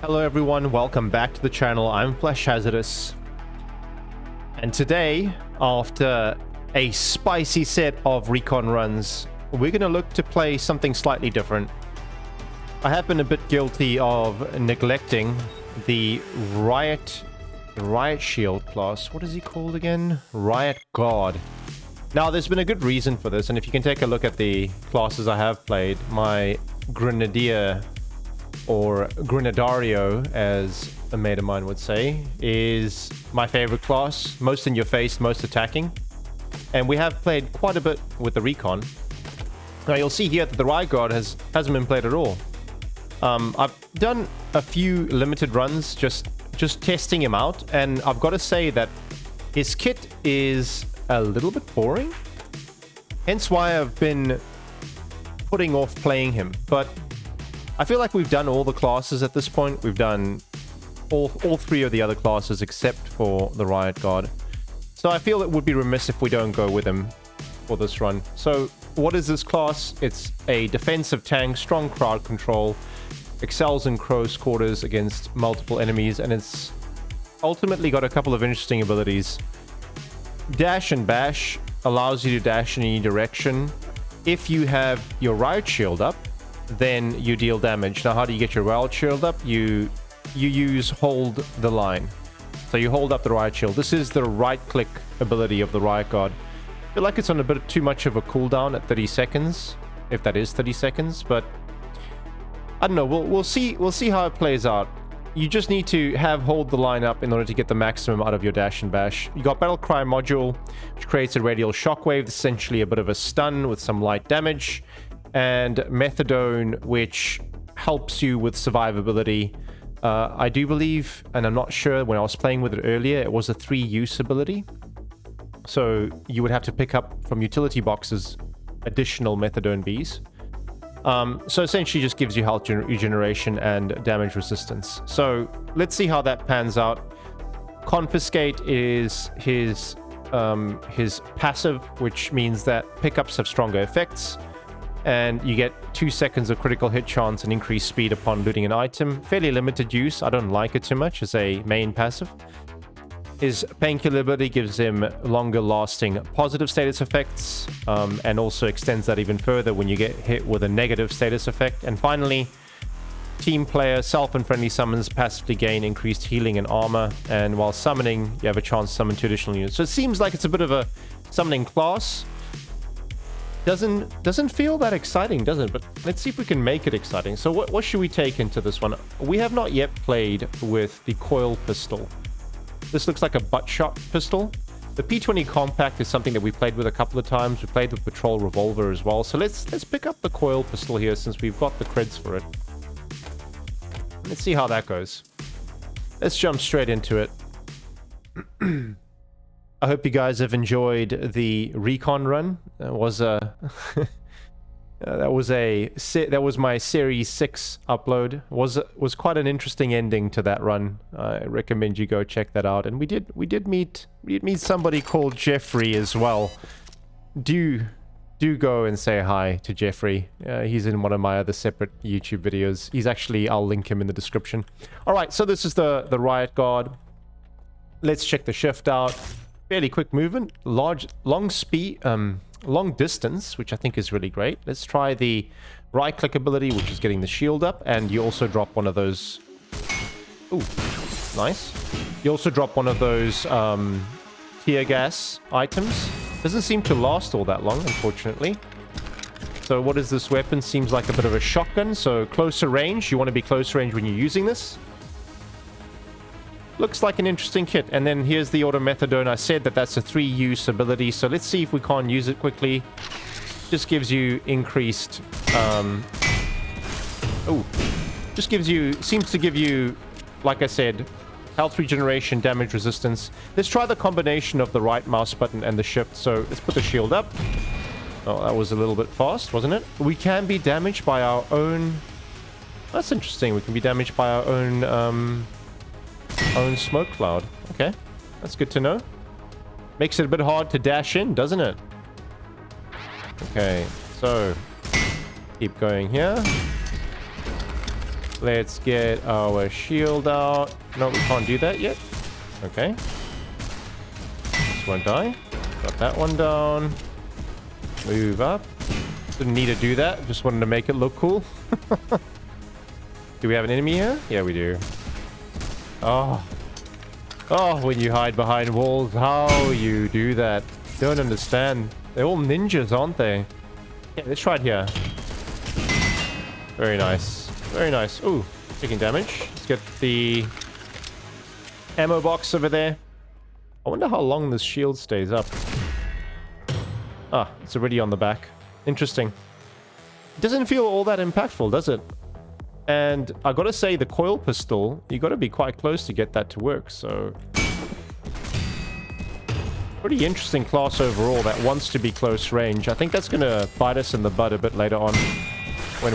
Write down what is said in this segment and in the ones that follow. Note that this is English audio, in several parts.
Hello everyone, welcome back to the channel. I'm Flash Hazardous. And today, after a spicy set of recon runs, we're going to look to play something slightly different. I have been a bit guilty of neglecting the Riotguard class. What is he called again? Riotguard. Now, there's been a good reason for this, and if you can take a look at the classes I have played, my Grenadier, or Grenadario, as a mate of mine would say, is my favorite class. Most in your face, most attacking. And we have played quite a bit with the recon. Now, you'll see here that the Riotguard hasn't been played at all. I've done a few limited runs just testing him out, and I've got to say that his kit is a little bit boring. Hence why I've been putting off playing him. But I feel like we've done all the classes at this point. We've done all three of the other classes except for the Riotguard. So I feel it would be remiss if we don't go with him for this run. So what is this class? It's a defensive tank, strong crowd control, excels in close quarters against multiple enemies, and it's ultimately got a couple of interesting abilities. Dash and Bash allows you to dash in any direction. If you have your riotshield up, then you deal damage. Now, how do you get your riotshield up? You use hold the line. So you hold up the riotshield. This is the right-click ability of the Riotguard. I feel like it's on a bit too much of a cooldown at 30 seconds, if that is 30 seconds. But I don't know. We'll see how it plays out. You just need to have hold the line up in order to get the maximum out of your dash and bash. You got Battle Cry module, which creates a radial shockwave, essentially a bit of a stun with some light damage. And Methadone, which helps you with survivability. I do believe, and I'm not sure, when I was playing with it earlier, it was a 3-use ability. So you would have to pick up from utility boxes additional Methadone Bs. So essentially just gives you health regeneration and damage resistance. So let's see how that pans out. Confiscate is his passive, which means that pickups have stronger effects. And you get 2 seconds of critical hit chance and increased speed upon looting an item. Fairly limited use. I don't like it too much as a main passive. His Painkiller ability gives him longer lasting positive status effects, and also extends that even further when you get hit with a negative status effect. And finally, Team Player self and friendly summons passively gain increased healing and armor, and while summoning you have a chance to summon 2 additional units. So it seems like it's a bit of a summoning class. Doesn't feel that exciting, does it? But let's see if we can make it exciting. So what should we take into this one? We have not yet played with the coil pistol. This looks like a butt shot pistol. The P20 compact is something that we played with a couple of times. We played with patrol revolver as well. So let's pick up the coil pistol here since we've got the creds for it. Let's see how that goes. Let's jump straight into it. I hope you guys have enjoyed the recon run. That was that was my Series 6 upload. Was quite an interesting ending to that run. I recommend you go check that out. And we did meet somebody called Jeffrey as well. Do go and say hi to Jeffrey. He's in one of my other separate YouTube videos. He's actually, I'll link him in the description. All right, so this is the Riotguard. Let's check the shift out. Fairly quick movement, long speed, long distance, which I think is really great. Let's try the right click ability, which is getting the shield up, and you also drop one of those. Ooh, nice. You also drop one of those tear gas items. Doesn't seem to last all that long, unfortunately. So what is this weapon? Seems like a bit of a shotgun. So closer range. You want to be close range when you're using this. Looks like an interesting kit. And then here's the auto methadone. I said that that's a 3-use ability, so let's see if we can't use it quickly. Just gives you increased seems to give you, like I said, health regeneration, damage resistance. Let's try the combination of the right mouse button and the shift. So let's put the shield up. Oh, that was a little bit fast, wasn't it? We can be damaged by our own... That's interesting. We can be damaged by our own smoke cloud. Okay, that's good to know. Makes it a bit hard to dash in, doesn't it? Okay, so keep going here. Let's get our shield out. No, we can't do that yet. Okay. This won't die. Got that one down. Move up. Didn't need to do that. Just wanted to make it look cool. Do we have an enemy here? Yeah, we do. Oh. Oh, when you hide behind walls, how you do that. Don't understand. They're all ninjas, aren't they? Yeah, let's try it here. Very nice. Very nice. Ooh, taking damage. Let's get the ammo box over there. I wonder how long this shield stays up. Ah, it's already on the back. Interesting. It doesn't feel all that impactful, does it? And I gotta say, the coil pistol, you gotta be quite close to get that to work, so... Pretty interesting class overall that wants to be close range. I think that's gonna bite us in the butt a bit later on when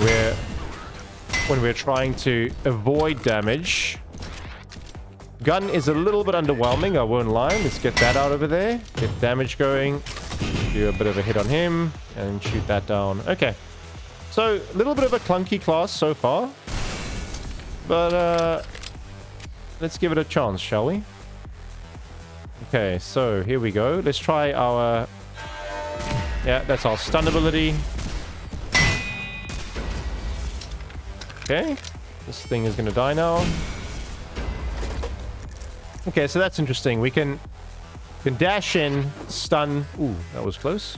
we're trying to avoid damage. Gun is a little bit underwhelming, I won't lie. Let's get that out over there. Get damage going. Do a bit of a hit on him and shoot that down. Okay. So, a little bit of a clunky class so far. But, let's give it a chance, shall we? Okay, so here we go. Let's try our... Yeah, that's our stun ability. Okay. This thing is going to die now. Okay, so that's interesting. We can dash in, stun... Ooh, that was close.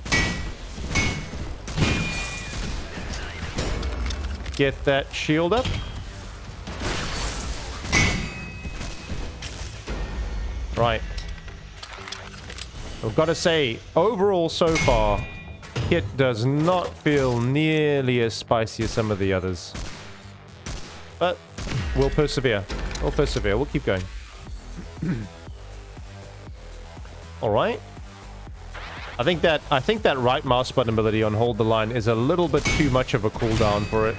Get that shield up. Right. I've got to say, overall so far, it does not feel nearly as spicy as some of the others. But we'll persevere. We'll persevere. We'll keep going. All right. I think that right mouse button ability on hold the line is a little bit too much of a cooldown for it.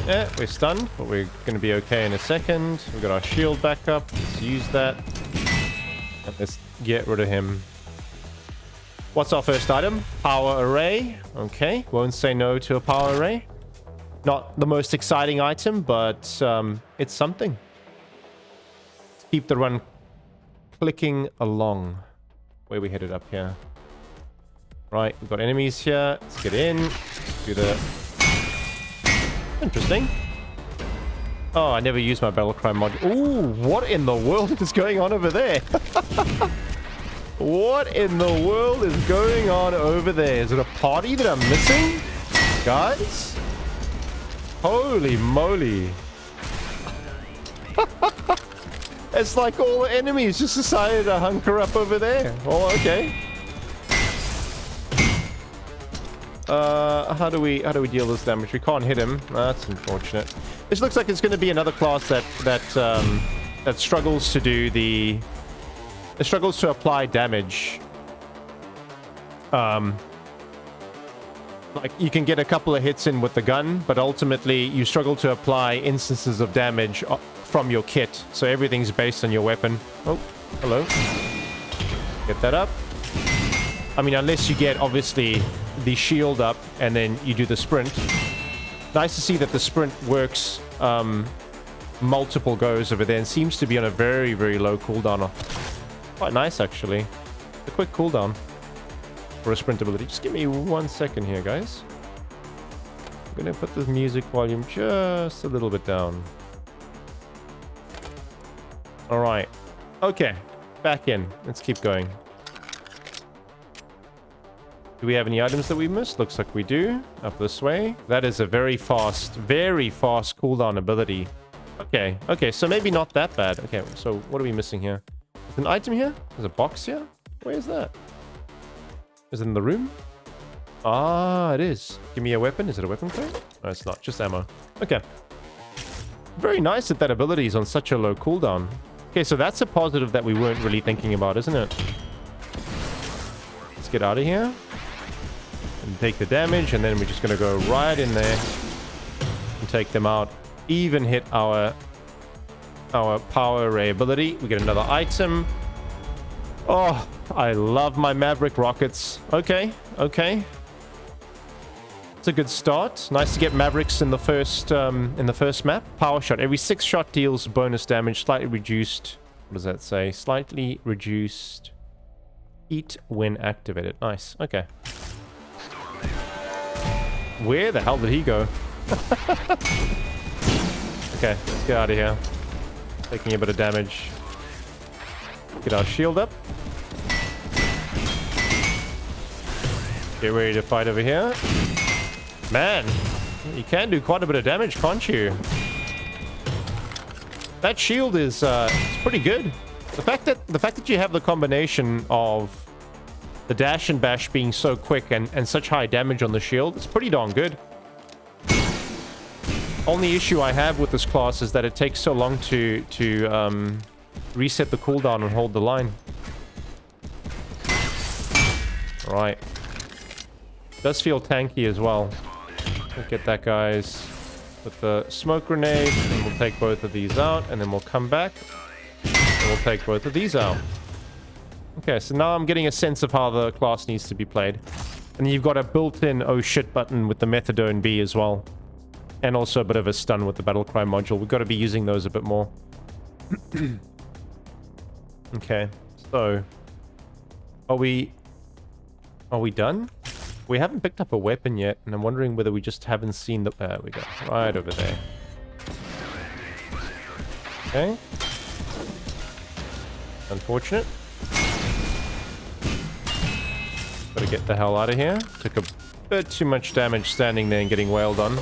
Yeah, we're stunned, but we're going to be okay in a second. We've got our shield back up. Let's use that. And let's get rid of him. What's our first item? Power array. Okay, won't say no to a power array. Not the most exciting item, but it's something. Let's keep the run clicking along. Where we headed up here? Right, we've got enemies here. Let's get in. Let's do the... Interesting. Oh, I never used my battlecry mod. Ooh, what in the world is going on over there? What in the world is going on over there? Is it a party that I'm missing? Guys? Holy moly. It's like all the enemies just decided to hunker up over there. Oh, okay. How do we deal this damage? We can't hit him. That's unfortunate. This looks like it's going to be another class that struggles to do the... It struggles to apply damage. Like, you can get a couple of hits in with the gun, but ultimately you struggle to apply instances of damage from your kit. So everything's based on your weapon. Oh, hello. Get that up. I mean, unless you get, obviously, the shield up and then you do the sprint. Nice to see that the sprint works multiple goes over there and seems to be on a very, very low cooldown. Quite nice, actually. A quick cooldown for a sprint ability. Just give me 1 second here, guys. I'm going to put the music volume just a little bit down. All right. Okay. Back in. Let's keep going. Do we have any items that we missed? Looks like we do. Up this way. That is a very fast cooldown ability. Okay. Okay, so maybe not that bad. Okay, so what are we missing here? There's an item here? There's a box here? Where is that? Is it in the room? Ah, it is. Give me a weapon. Is it a weapon crate? No, it's not. Just ammo. Okay. Very nice that that ability is on such a low cooldown. Okay, so that's a positive that we weren't really thinking about, isn't it? Let's get out of here. And take the damage, and then we're just going to go right in there and take them out. Even hit our power array ability. We get another item. Oh, I love my Maverick rockets. Okay, okay. It's a good start. Nice to get Mavericks in the first map. Power shot. Every 6 shot deals bonus damage. Slightly reduced. What does that say? Slightly reduced heat when activated. Nice. Okay. Where the hell did he go? Okay, let's get out of here. Taking a bit of damage. Get our shield up. Get ready to fight over here. Man, you can do quite a bit of damage, can't you? That shield is it's pretty good. The fact that you have the combination of the dash and bash being so quick and such high damage on the shield, it's pretty darn good. Only issue I have with this class is that it takes so long to reset the cooldown and hold the line. Right. Does feel tanky as well. We'll get that, guys, with the smoke grenade, and we'll take both of these out, and then we'll come back, and we'll take both of these out. Okay, so now I'm getting a sense of how the class needs to be played. And you've got a built-in oh shit button with the Methadone B as well. And also a bit of a stun with the Battlecry module. We've got to be using those a bit more. Okay, so are we done? We haven't picked up a weapon yet, and I'm wondering whether we just haven't seen the... There we go. Right over there. Okay. Unfortunate. Gotta get the hell out of here. Took a bit too much damage standing there and getting wailed on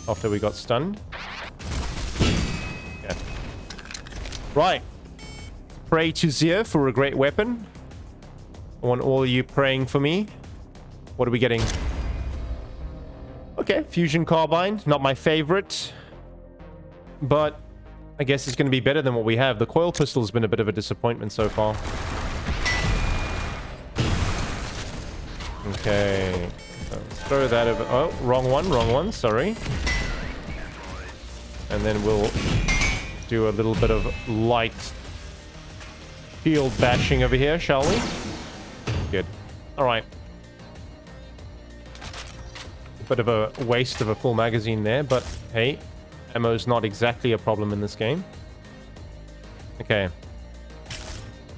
after we got stunned. Yeah. Right. Pray to Zir for a great weapon. I want all of you praying for me. What are we getting? Okay, fusion carbine. Not my favorite, but I guess it's going to be better than what we have. The coil pistol's been a bit of a disappointment so far. Okay, let's throw that over. Oh, wrong one, sorry. And then we'll do a little bit of light shield bashing over here, shall we? Good. All right. Bit of a waste of a full magazine there, but hey, ammo's not exactly a problem in this game. Okay.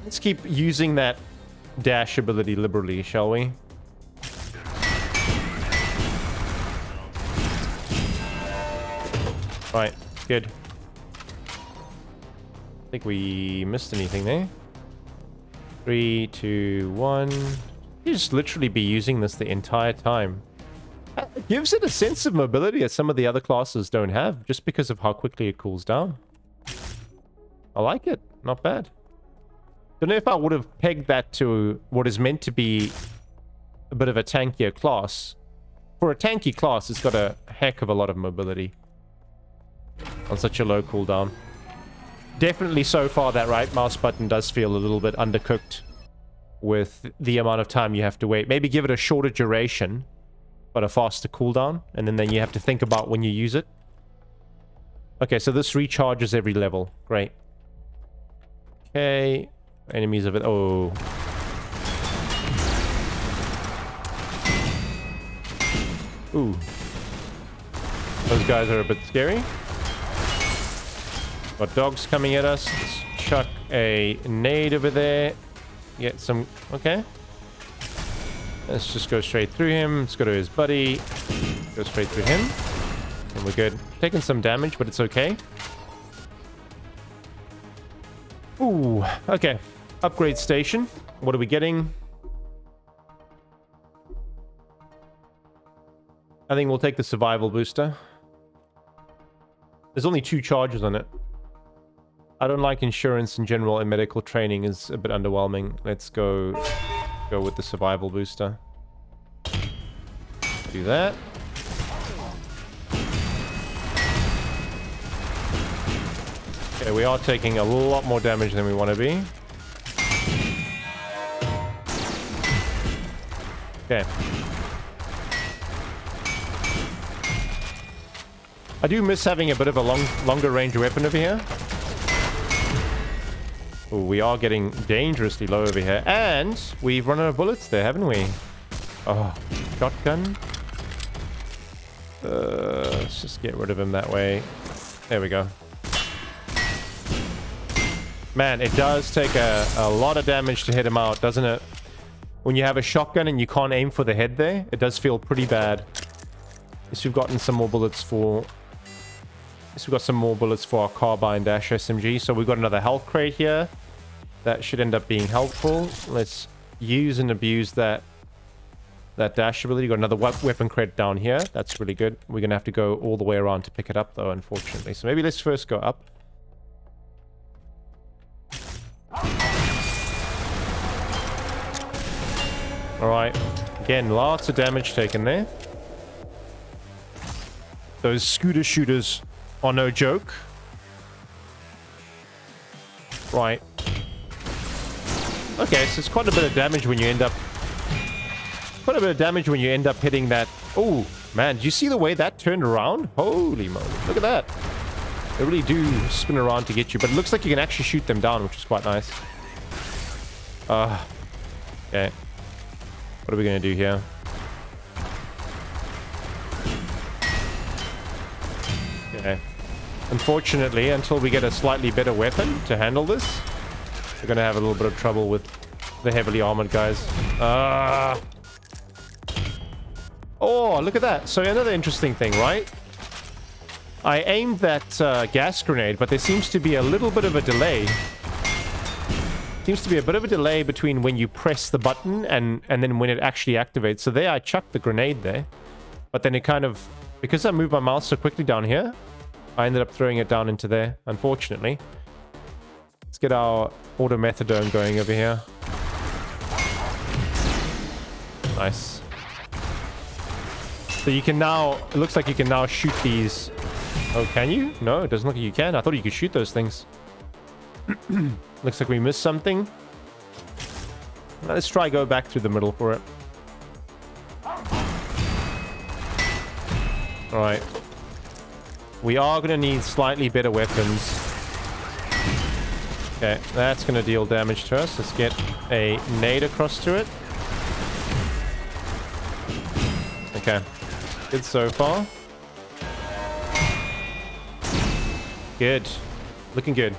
Let's keep using that dash ability liberally, shall we? Right, good. I think we missed anything there. 3, 2, 1. You just literally be using this the entire time. It gives it a sense of mobility that some of the other classes don't have, just because of how quickly it cools down. I like it. Not bad. Don't know if I would have pegged that to what is meant to be a bit of a tankier class. For a tanky class, it's got a heck of a lot of mobility on such a low cooldown. Definitely so far that right mouse button does feel a little bit undercooked with the amount of time you have to wait. Maybe give it a shorter duration, but a faster cooldown, and then you have to think about when you use it. Okay, so this recharges every level. Great. Okay. Enemies of it. Oh. Ooh. Those guys are a bit scary. Got dogs coming at us. Let's chuck a nade over there. Get some... Okay. Let's just go straight through him. Let's go to his buddy. Go straight through him. And we're good. Taking some damage, but it's okay. Ooh. Okay. Upgrade station. What are we getting? I think we'll take the survival booster. There's only 2 charges on it. I don't like insurance in general, and medical training is a bit underwhelming. Let's go with the survival booster. Do that. Okay, we are taking a lot more damage than we want to be. Okay. I do miss having a bit of a longer range weapon over here. Ooh, we are getting dangerously low over here. And we've run out of bullets there, haven't we? Oh, shotgun. Let's just get rid of him that way. There we go. Man, it does take a lot of damage to hit him out, doesn't it? When you have a shotgun and you can't aim for the head there, it does feel pretty bad. At least we've gotten some more bullets for... At least we've got some more bullets for our carbine dash SMG. So we've got another health crate here. That should end up being helpful. Let's use and abuse that dash ability. Got another weapon crate down here. That's really good. We're going to have to go all the way around to pick it up, though, unfortunately. So maybe let's first go up. Alright. Again, lots of damage taken there. Those scooter shooters are no joke. Right. Okay, so it's quite a bit of damage when you end up... Quite a bit of damage when you end up hitting that... Oh, man, did you see the way that turned around? Holy moly. Look at that. They really do spin around to get you, but it looks like you can actually shoot them down, which is quite nice. Okay. What are we going to do here? Okay. Unfortunately, until we get a slightly better weapon to handle this, we're going to have a little bit of trouble with the heavily armored guys. Oh, look at that. So another interesting thing, right? I aimed that gas grenade, but there seems to be a little bit of a delay. Seems to be a bit of a delay between when you press the button and then when it actually activates. So there I chucked the grenade there. But then it kind of... Because I moved my mouse so quickly down here, I ended up throwing it down into there, unfortunately. Let's get our automethadone going over here. Nice. So you can now... It looks like you can now shoot these... Oh, can you? No, it doesn't look like you can. I thought you could shoot those things. Looks like we missed something. Let's try go back through the middle for it. Alright. We are going to need slightly better weapons. Okay, that's going to deal damage to us. Let's get a nade across to it. Okay. Good so far. Good. Looking good.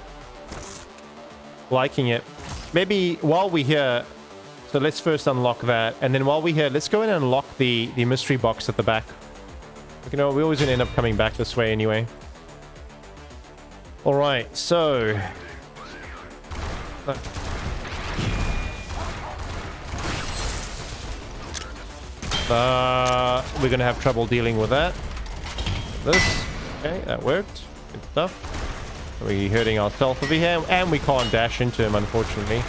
Liking it. Maybe while we're here... So let's first unlock that. And then while we're here, let's go in and unlock the mystery box at the back. You know, we always end up coming back this way anyway. Alright, so... we're gonna have trouble dealing with that. This. Okay, that worked. Good stuff. We're hurting ourselves over here, and we can't dash into him, unfortunately.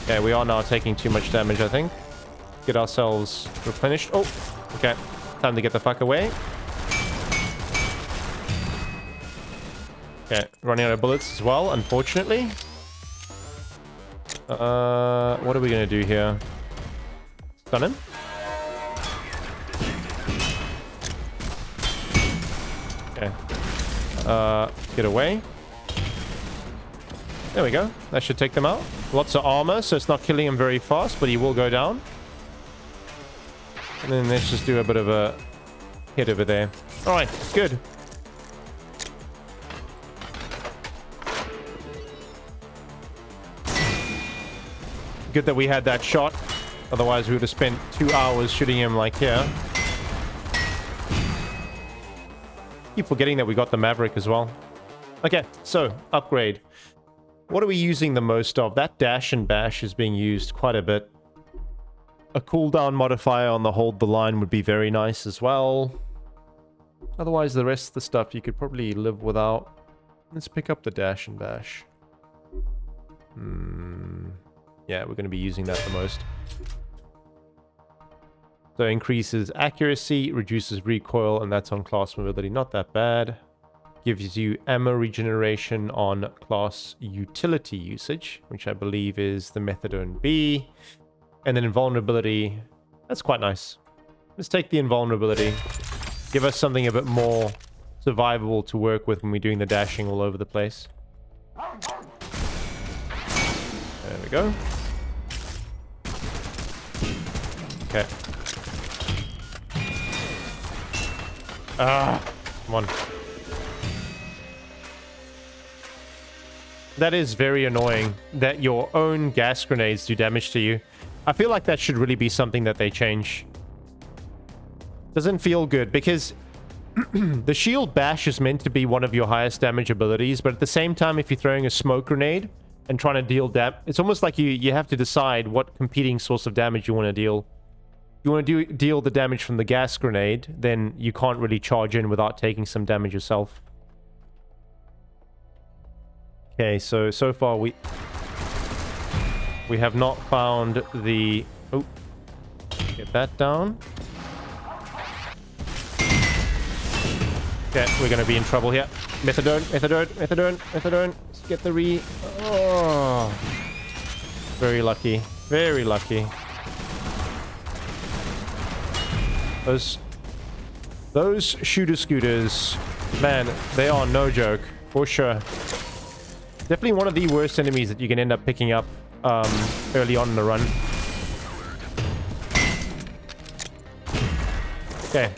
Okay, we are now taking too much damage, I think. Get ourselves replenished. Oh, okay. Time to get the fuck away. Okay, running out of bullets as well, unfortunately. What are we gonna do here? Stun him. Okay. Get away. There we go. That should take them out. Lots of armor, so it's not killing him very fast, but he will go down. And then let's just do a bit of a hit over there. Alright, good. Good that we had that shot. Otherwise, we would have spent 2 hours shooting him like here. Keep forgetting that we got the Maverick as well. Okay, so, upgrade. What are we using the most of? That dash and bash is being used quite a bit. A cooldown modifier on the hold the line would be very nice as well. Otherwise, the rest of the stuff you could probably live without. Let's pick up the dash and bash. Yeah, we're going to be using that the most. So increases accuracy, reduces recoil, and that's on class mobility. Not that bad. Gives you ammo regeneration on class utility usage, which I believe is the methadone B. And then invulnerability. That's quite nice. Let's take the invulnerability. Give us something a bit more survivable to work with when we're doing the dashing all over the place. There we go. Okay. Ah, come on. That is very annoying that your own gas grenades do damage to you. I feel like that should really be something that they change. Doesn't feel good because the shield bash is meant to be one of your highest damage abilities, but at the same time, if you're throwing a smoke grenade and trying to deal damage, it's almost like you have to decide what competing source of damage you want to deal. If you want to deal the damage from the gas grenade, then you can't really charge in without taking some damage yourself. Okay, so far we have not found the... Oh, get that down. Okay, we're gonna be in trouble here. Methadone, methadone, methadone, methadone. Let's get the re... Oh. Very lucky. Very lucky. Those shooter scooters, man, they are no joke, for sure. Definitely one of the worst enemies that you can end up picking up early on in the run. Okay.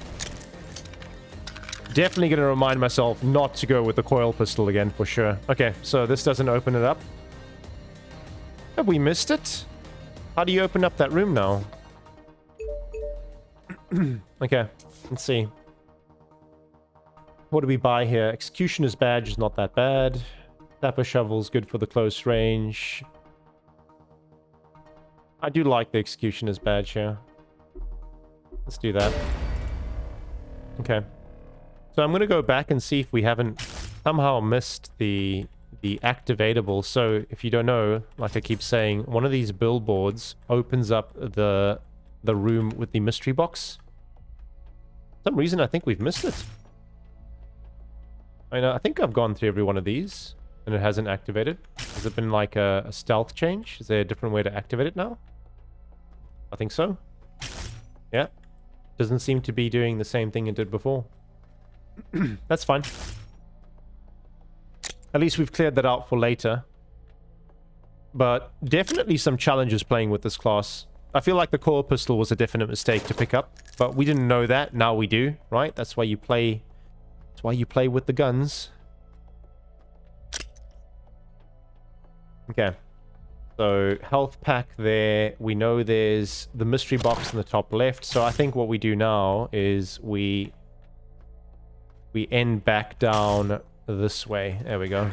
Definitely going to remind myself not to go with the coil pistol again, for sure. Okay, so this doesn't open it up. Have we missed it? How do you open up that room now? Okay, let's see. What do we buy here? Executioner's badge is not that bad. Tapper shovel's good for the close range. I do like the Executioner's badge here. Let's do that. Okay. So I'm going to go back and see if we haven't somehow missed the activatable. So if you don't know, like I keep saying, one of these billboards opens up the room with the mystery box. For some reason, I think we've missed it. I think I've gone through every one of these. And it hasn't activated. Has it been like a stealth change? Is there a different way to activate it now? I think so. Yeah. Doesn't seem to be doing the same thing it did before. That's fine. At least we've cleared that out for later. But definitely some challenges playing with this class. I feel like the core pistol was a definite mistake to pick up. But we didn't know that. Now we do, right? That's why you play... That's why you play with the guns. Okay, so health pack there. We know there's the mystery box in the top left. So I think what we do now is we end back down this way. There we go.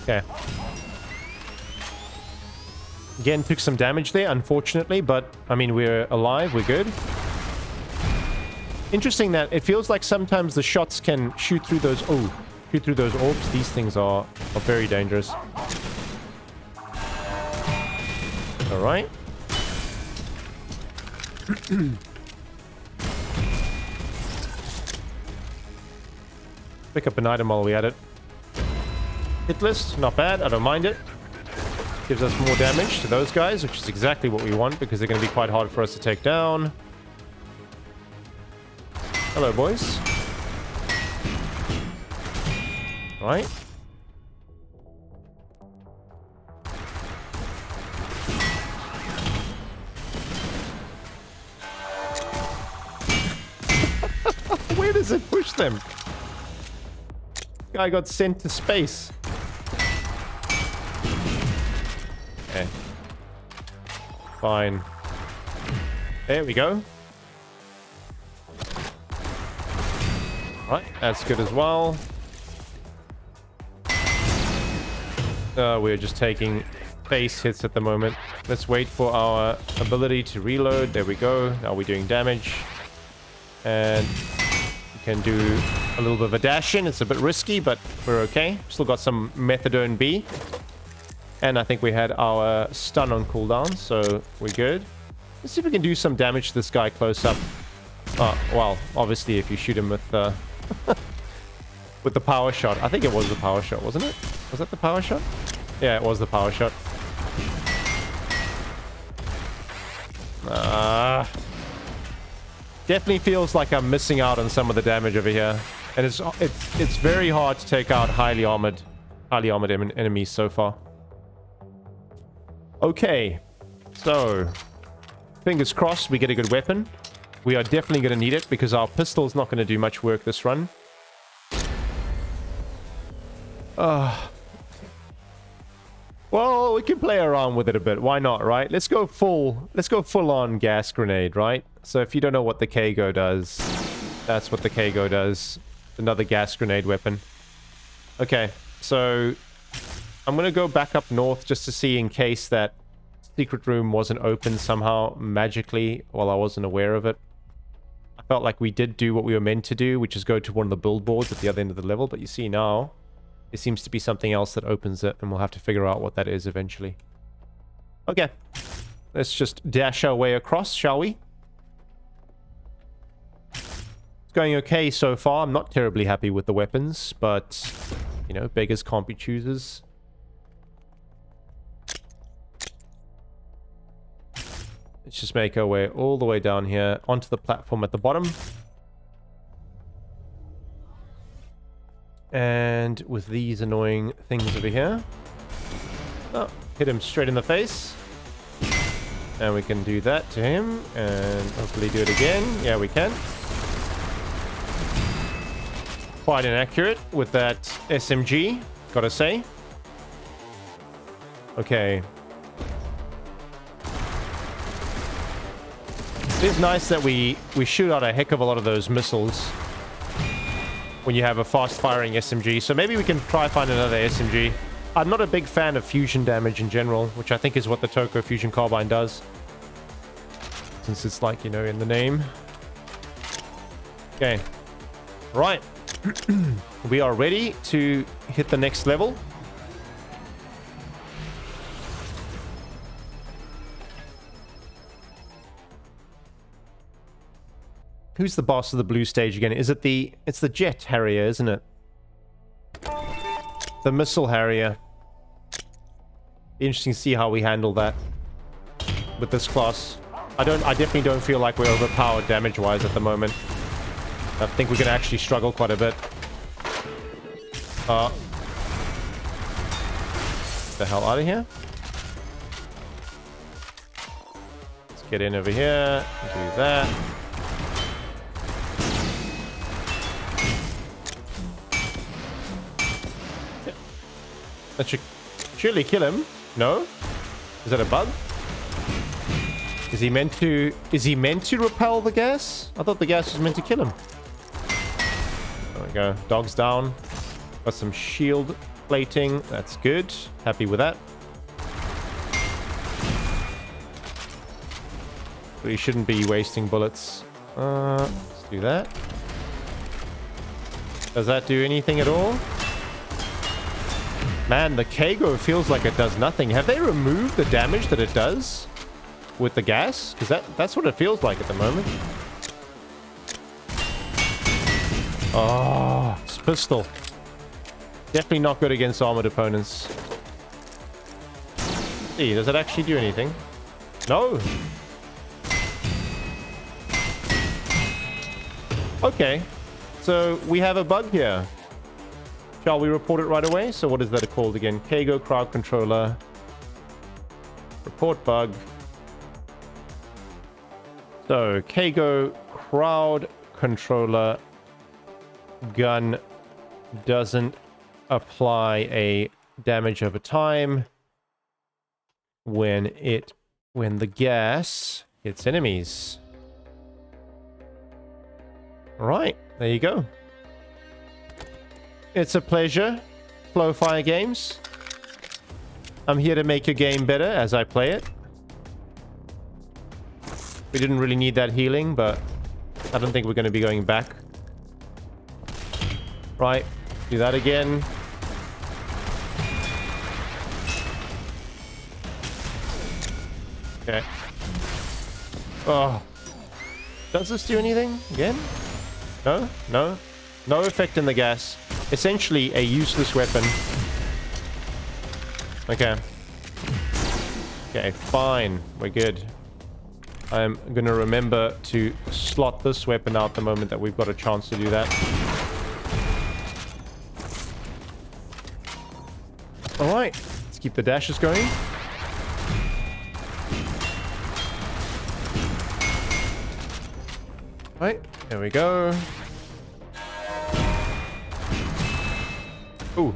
Okay. Again, took some damage there, unfortunately, but I mean, we're alive, we're good. Interesting that it feels like sometimes the shots can shoot through those... Oh, shoot through those orbs. These things are very dangerous. Alright. Pick up an item while we're at it. Hit list, not bad. I don't mind it. Gives us more damage to those guys, which is exactly what we want because they're going to be quite hard for us to take down. Hello, boys. All right. Where does it push them? Guy got sent to space. Okay. Fine. There we go. Right, that's good as well. We're just taking base hits at the moment. Let's wait for our ability to reload. There we go. Now we're doing damage. And we can do a little bit of a dash in. It's a bit risky, but we're okay. Still got some methadone B. And I think we had our stun on cooldown, so we're good. Let's see if we can do some damage to this guy close up. Oh, well, obviously if you shoot him with with the power shot. I think it was the power shot, wasn't it? Was that the power shot? Yeah, it was the power shot. Definitely feels like I'm missing out on some of the damage over here. And it's very hard to take out highly armored enemies so far. Okay. So, fingers crossed we get a good weapon. We are definitely going to need it because our pistol's not going to do much work this run. Well, we can play around with it a bit. Why not, right? Let's go full on gas grenade, right? So if you don't know what the Kago does, that's what the Kago does. Another gas grenade weapon. Okay, so I'm going to go back up north just to see in case that secret room wasn't open somehow magically while I wasn't aware of it. I felt like we did do what we were meant to do, which is go to one of the billboards at the other end of the level, but you see now, there seems to be something else that opens it, and we'll have to figure out what that is eventually. Okay. Let's just dash our way across, shall we? It's going okay so far. I'm not terribly happy with the weapons, but, you know, beggars can't be choosers. Let's just make our way all the way down here onto the platform at the bottom. And with these annoying things over here. Oh, hit him straight in the face. And we can do that to him. And hopefully do it again. Yeah, we can. Quite inaccurate with that SMG, gotta say. Okay. It is nice that we shoot out a heck of a lot of those missiles when you have a fast-firing SMG. So maybe we can try find another SMG. I'm not a big fan of fusion damage in general, which I think is what the Toko Fusion Carbine does. Since it's like, you know, in the name. Okay. Right. We are ready to hit the next level. Who's the boss of the blue stage again? Is it the... It's the jet Harrier, isn't it? The missile Harrier. Be interesting to see how we handle that with this class. I definitely don't feel like we're overpowered damage-wise at the moment. I think we can actually struggle quite a bit. Get the hell out of here. Let's get in over here. Do that. That should surely kill him. No? Is that a bug? Is he meant to repel the gas? I thought the gas was meant to kill him. There we go. Dog's down. Got some shield plating. That's good. Happy with that. But he shouldn't be wasting bullets. Let's do that. Does that do anything at all? Man, the Kago feels like it does nothing. Have they removed the damage that it does with the gas? Because that's what it feels like at the moment. Oh, it's pistol. Definitely not good against armored opponents. See, does it actually do anything? No. Okay. So we have a bug here. Shall we report it right away? So what is that called again? Kago crowd controller. Report bug. So Kago crowd controller gun doesn't apply a damage over time when the gas hits enemies. All right, there you go. It's a pleasure, Flowfire Games. I'm here to make your game better as I play it. We didn't really need that healing, but I don't think we're going to be going back. Right, do that again. Okay. Oh. Does this do anything again? No? No? No effect in the gas. Essentially a useless weapon. Okay. Okay, fine. We're good. I'm going to remember to slot this weapon out the moment that we've got a chance to do that. Alright. Let's keep the dashes going. Right, there we go. Ooh.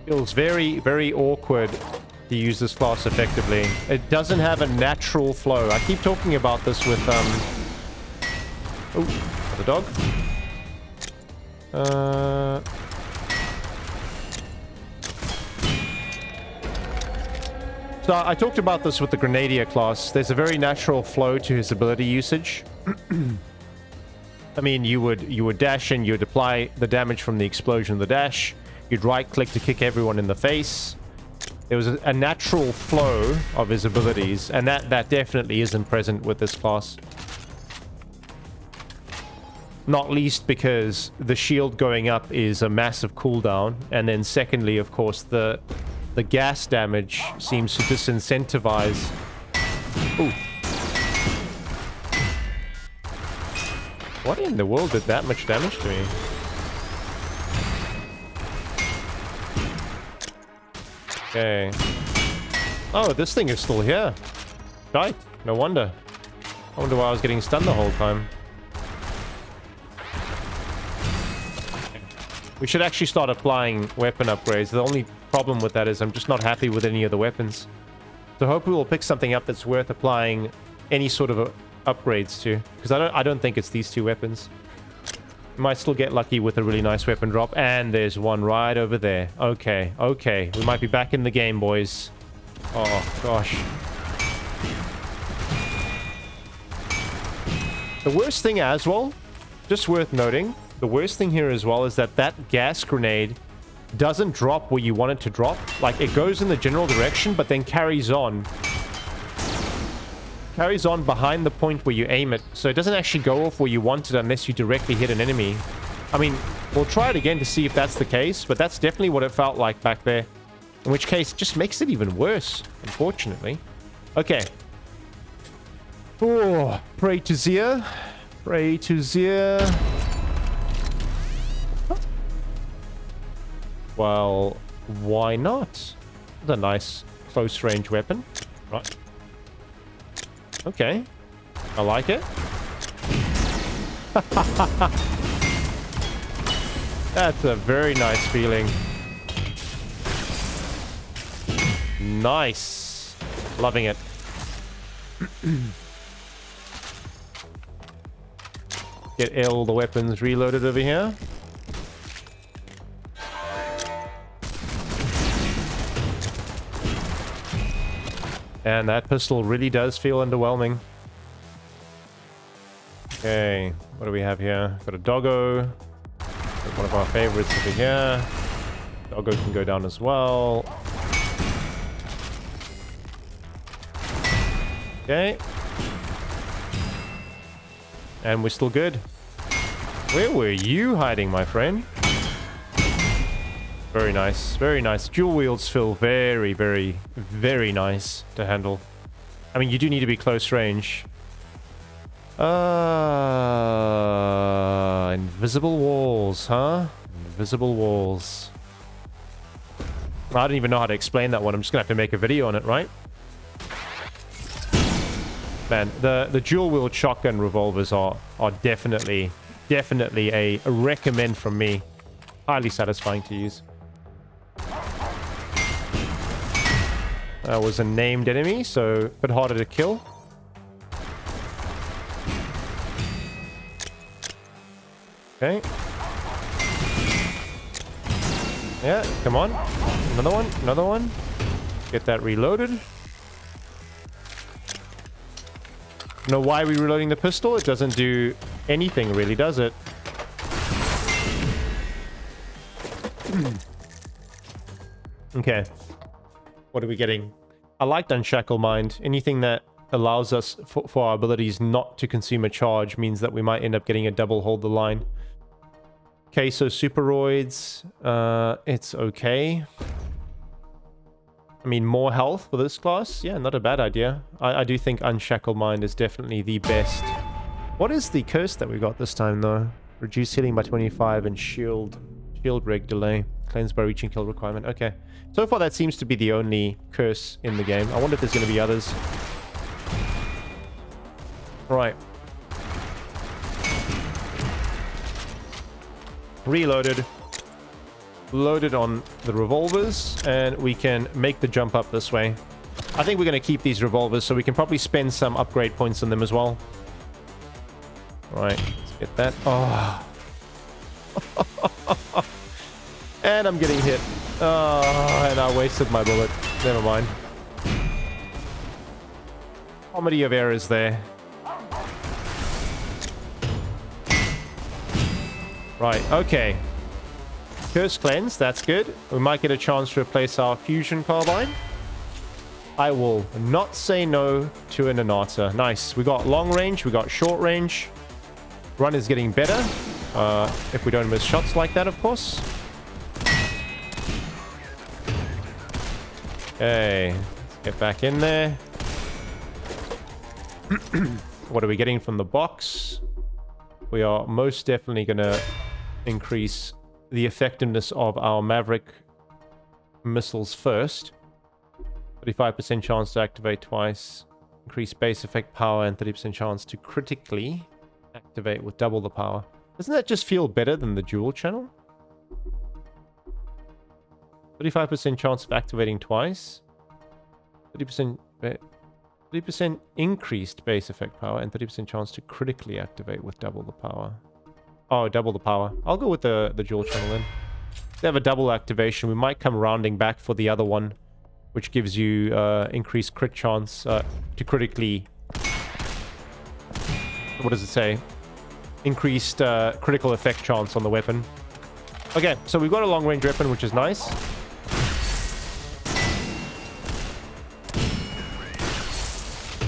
Feels very, very awkward to use this class effectively. It doesn't have a natural flow. I keep talking about this with, oh, the dog. So I talked about this with the Grenadier class. There's a very natural flow to his ability usage. I mean, you would dash in, you'd apply the damage from the explosion of the dash. You'd right-click to kick everyone in the face. There was a natural flow of his abilities, and that definitely isn't present with this class. Not least because the shield going up is a massive cooldown, and then secondly, of course, the gas damage seems to disincentivize. Ooh. What in the world did that much damage to me? Okay. Oh, this thing is still here. Right. No wonder. I wonder why I was getting stunned the whole time. We should actually start applying weapon upgrades. The only problem with that is I'm just not happy with any of the weapons. So hopefully we'll pick something up that's worth applying any sort of upgrades to. Because I don't think it's these two weapons. Might still get lucky with a really nice weapon drop. And there's one right over there. Okay, okay. We might be back in the game, boys. Oh, gosh. The worst thing as well, just worth noting, the worst thing here as well is that that gas grenade doesn't drop where you want it to drop. Like, it goes in the general direction, but then carries on. Carries on behind the point where you aim it. So it doesn't actually go off where you want it unless you directly hit an enemy. I mean, we'll try it again to see if that's the case, but that's definitely what it felt like back there. In which case, it just makes it even worse, unfortunately. Okay. Oh, pray to Zia. Pray to Zia. Well, why not? It's a nice close range weapon. Right. Okay. I like it. That's a very nice feeling. Nice. Loving it. Get all the weapons reloaded over here. And that pistol really does feel underwhelming. Okay, what do we have here? Got a doggo. Got one of our favorites over here. Doggo can go down as well. Okay. And we're still good. Where were you hiding, my friend? Very nice. Very nice. Dual wields feel very, very, very nice to handle. I mean, you do need to be close range. Invisible walls, huh? Invisible walls. I don't even know how to explain that one. I'm just gonna have to make a video on it, right? Man, the dual wield shotgun revolvers are definitely a recommend from me. Highly satisfying to use. That was a named enemy, so a bit harder to kill. Okay. Yeah, come on. Another one, another one. Get that reloaded. Know why we're reloading the pistol? It doesn't do anything really, does it? Okay. What are we getting? I liked Unshackle Mind. Anything that allows us for our abilities not to consume a charge means that we might end up getting a double hold the line. Okay, so Superoids. It's okay. I mean, more health for this class? Yeah, not a bad idea. I do think Unshackle Mind is definitely the best. What is the curse that we got this time, though? Reduce healing by 25 and shield reg delay. Cleanse by reaching kill requirement. Okay. So far, that seems to be the only curse in the game. I wonder if there's going to be others. Right. Reloaded. Loaded on the revolvers, and we can make the jump up this way. I think we're going to keep these revolvers, so we can probably spend some upgrade points on them as well. Right, let's get that. Oh. And I'm getting hit. Oh, and I wasted my bullet. Never mind. Comedy of errors there. Right, okay. Curse cleanse, that's good. We might get a chance to replace our fusion carbine. I will not say no to an Anata. Nice. We got long range, we got short range. Run is getting better. If we don't miss shots like that, of course. Okay, let's get back in there. What are we getting from the box? We are most definitely going to increase the effectiveness of our Maverick missiles first. 35% chance to activate twice. Increase base effect power and 30% chance to critically activate with double the power. Doesn't that just feel better than the dual channel? 35% chance of activating twice. 30% increased base effect power and 30% chance to critically activate with double the power. Oh, double the power. I'll go with the dual channel then. If they have a double activation, we might come rounding back for the other one, which gives you increased crit chance to critically... What does it say? Increased critical effect chance on the weapon. Okay, so we've got a long range weapon, which is nice.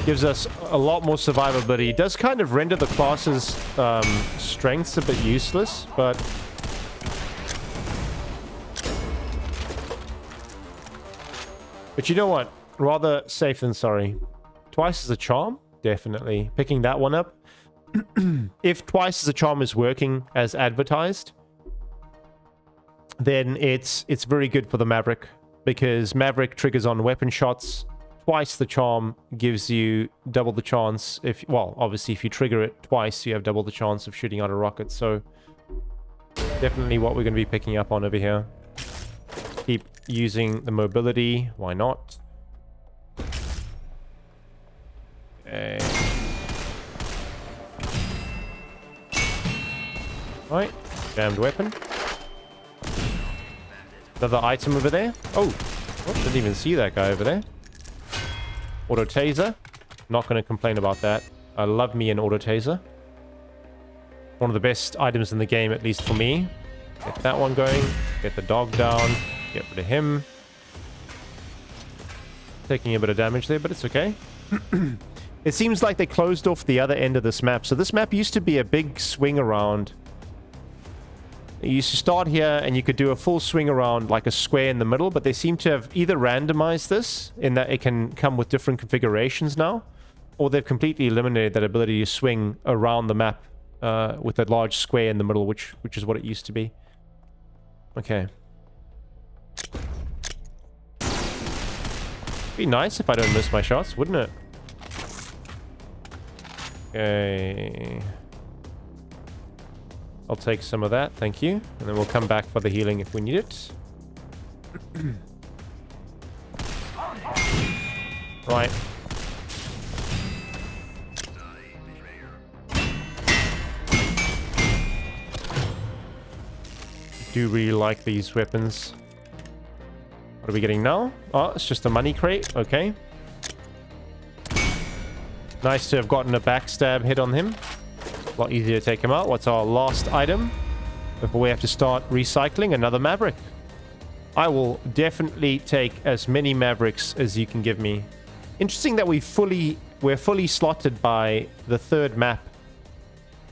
Gives us a lot more survivability. It does kind of render the class's strengths a bit useless, but... But you know what? Rather safe than sorry. Twice as a charm? Definitely. Picking that one up. If twice as a charm is working as advertised, then it's very good for the Maverick, because Maverick triggers on weapon shots. Twice the charm gives you double the chance if, well, obviously if you trigger it twice, you have double the chance of shooting out a rocket. So definitely what we're going to be picking up on over here. Keep using the mobility. Why not? Okay. Right. Jammed weapon. Another item over there. Oh, didn't even see that guy over there. Auto taser. Not going to complain about that. I love me an auto taser. One of the best items in the game, at least for me. Get that one going. Get the dog down. Get rid of him. Taking a bit of damage there, but it's okay. It seems like they closed off the other end of this map. So this map used to be a big swing around. You used to start here and you could do a full swing around like a square in the middle, but they seem to have either randomized this in that it can come with different configurations now, or they've completely eliminated that ability to swing around the map with a large square in the middle, which is what it used to be. Okay. Be nice if I don't miss my shots, wouldn't it? Okay. I'll take some of that, thank you. And then we'll come back for the healing if we need it. Right. Do really like these weapons. What are we getting now? Oh, it's just a money crate. Okay. Nice to have gotten a backstab hit on him. A lot easier to take him out. What's our last item before we have to start recycling? Another Maverick. I will definitely take as many Mavericks as you can give me. Interesting that we're fully slotted by the third map.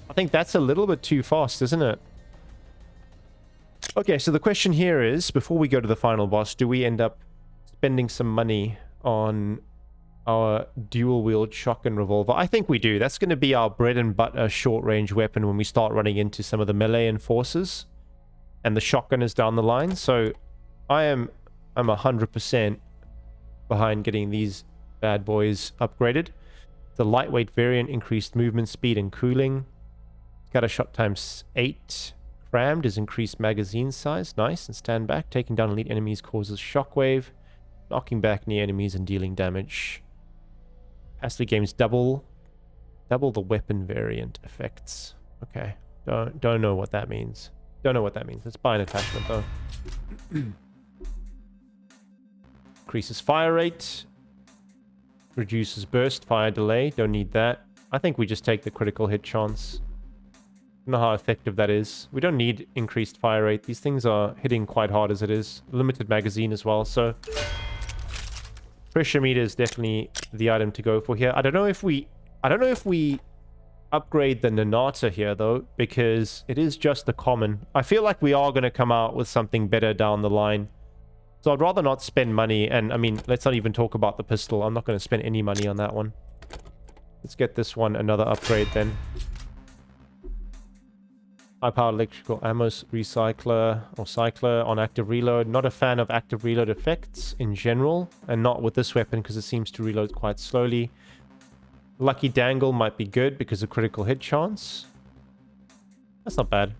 I think that's a little bit too fast, isn't it? Okay, so the question here is, before we go to the final boss, do we end up spending some money on our dual-wield shotgun revolver? I think we do. That's going to be our bread and butter short-range weapon when we start running into some of the melee enforcers. And the shotgun is down the line. So I'm 100% behind getting these bad boys upgraded. The lightweight variant increased movement speed and cooling. Scatter shot times 8. Crammed is increased magazine size. Nice. And stand back. Taking down elite enemies causes shockwave. Knocking back near enemies and dealing damage. Astley gains double the weapon variant effects. Okay. Don't know what that means. Don't know what that means. Let's buy an attachment though. Increases fire rate. Reduces burst fire delay. Don't need that. I think we just take the critical hit chance. Don't know how effective that is. We don't need increased fire rate. These things are hitting quite hard as it is. Limited magazine as well, so pressure meter is definitely the item to go for here. I don't know if we upgrade the Nanata here though, because it is just the common. I feel like we are going to come out with something better down the line. So I'd rather not spend money, and I mean, let's not even talk about the pistol. I'm not going to spend any money on that one. Let's get this one another upgrade then. High-powered electrical ammo recycler or cycler on active reload. Not a fan of active reload effects in general, and not with this weapon because it seems to reload quite slowly. Lucky Dangle might be good because of critical hit chance. That's not bad.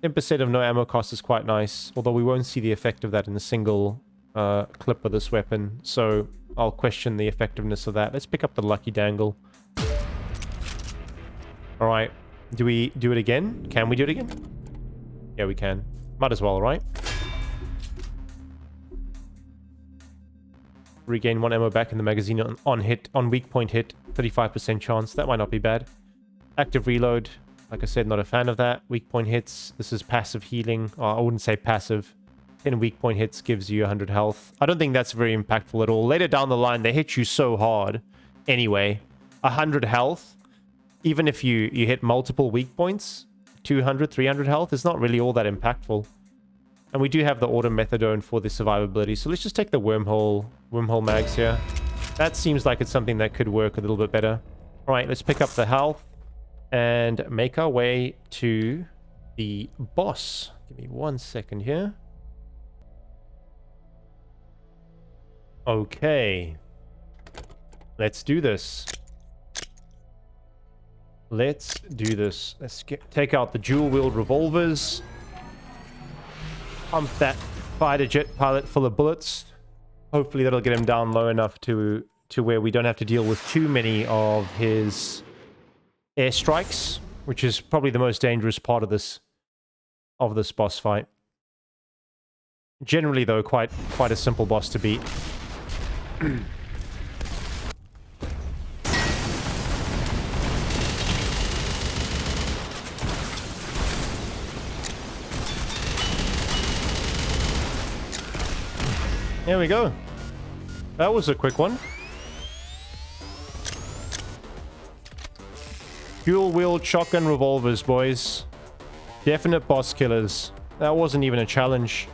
10% of no ammo cost is quite nice, although we won't see the effect of that in a single clip of this weapon, so I'll question the effectiveness of that. Let's pick up the Lucky Dangle. Alright, do we do it again? Can we do it again? Yeah, we can. Might as well, right? Regain 1 ammo back in the magazine on weak point hit. 35% chance. That might not be bad. Active reload. Like I said, not a fan of that. Weak point hits. This is passive healing. Oh, I wouldn't say passive. 10 weak point hits gives you 100 health. I don't think that's very impactful at all. Later down the line, they hit you so hard. Anyway, 100 health. Even if you hit multiple weak points, 200, 300 health is not really all that impactful. And we do have the auto methadone for the survivability. So let's just take the wormhole mags here. That seems like it's something that could work a little bit better. All right, let's pick up the health and make our way to the boss. Give me 1 second here. Okay. Let's do this. Let's do this. Let's take out the dual-wield revolvers. Pump that fighter jet pilot full of bullets. Hopefully that'll get him down low enough to where we don't have to deal with too many of his airstrikes, which is probably the most dangerous part of this boss fight. Generally, though, quite a simple boss to beat. There we go. That was a quick one. Dual-wield shotgun revolvers, boys. Definite boss killers. That wasn't even a challenge.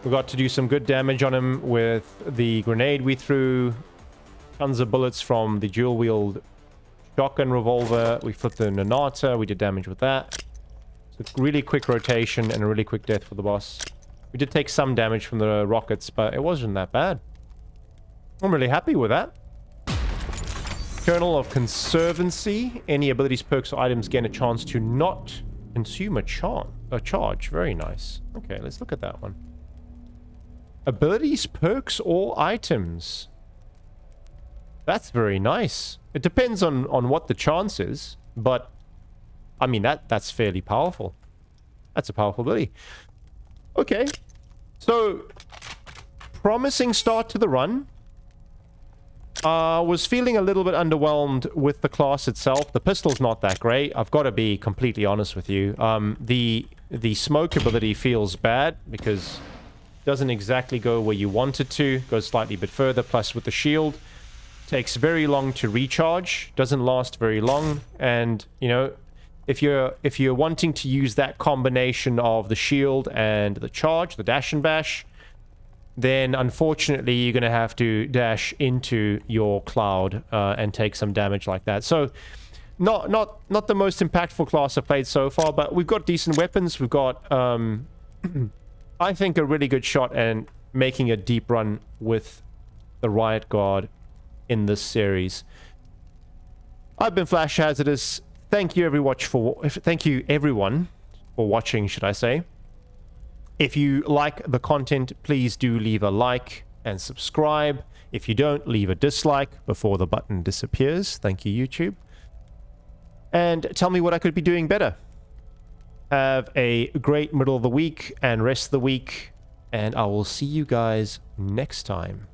We got to do some good damage on him with the grenade we threw. Tons of bullets from the dual-wield shotgun revolver. We flipped the Nanata. We did damage with that. So really quick rotation and a really quick death for the boss. We did take some damage from the rockets, but it wasn't that bad. I'm really happy with that. Kernel of Conservancy. Any abilities, perks, or items gain a chance to not consume a charge. Very nice. Okay, let's look at that one. Abilities, perks, or items. That's very nice. It depends on what the chance is, but I mean, that's fairly powerful. That's a powerful ability. Okay, so promising start to the run. Was feeling a little bit underwhelmed with the class itself. The pistol's not that great. I've got to be completely honest with you. The smoke ability feels bad because it doesn't exactly go where you want it to. Goes slightly bit further. Plus with the shield, takes very long to recharge. Doesn't last very long, and you know. If you're wanting to use that combination of the shield and the charge, the dash and bash, then unfortunately you're going to have to dash into your cloud and take some damage like that. So not the most impactful class I've played so far, but we've got decent weapons. We've got I think a really good shot and making a deep run with the Riotguard in this series. I've been Flash Hazardous. Thank you everyone for watching, should I say. If you like the content, please do leave a like and subscribe. If you don't, leave a dislike before the button disappears. Thank you, YouTube. And tell me what I could be doing better. Have a great middle of the week and rest of the week, and I will see you guys next time.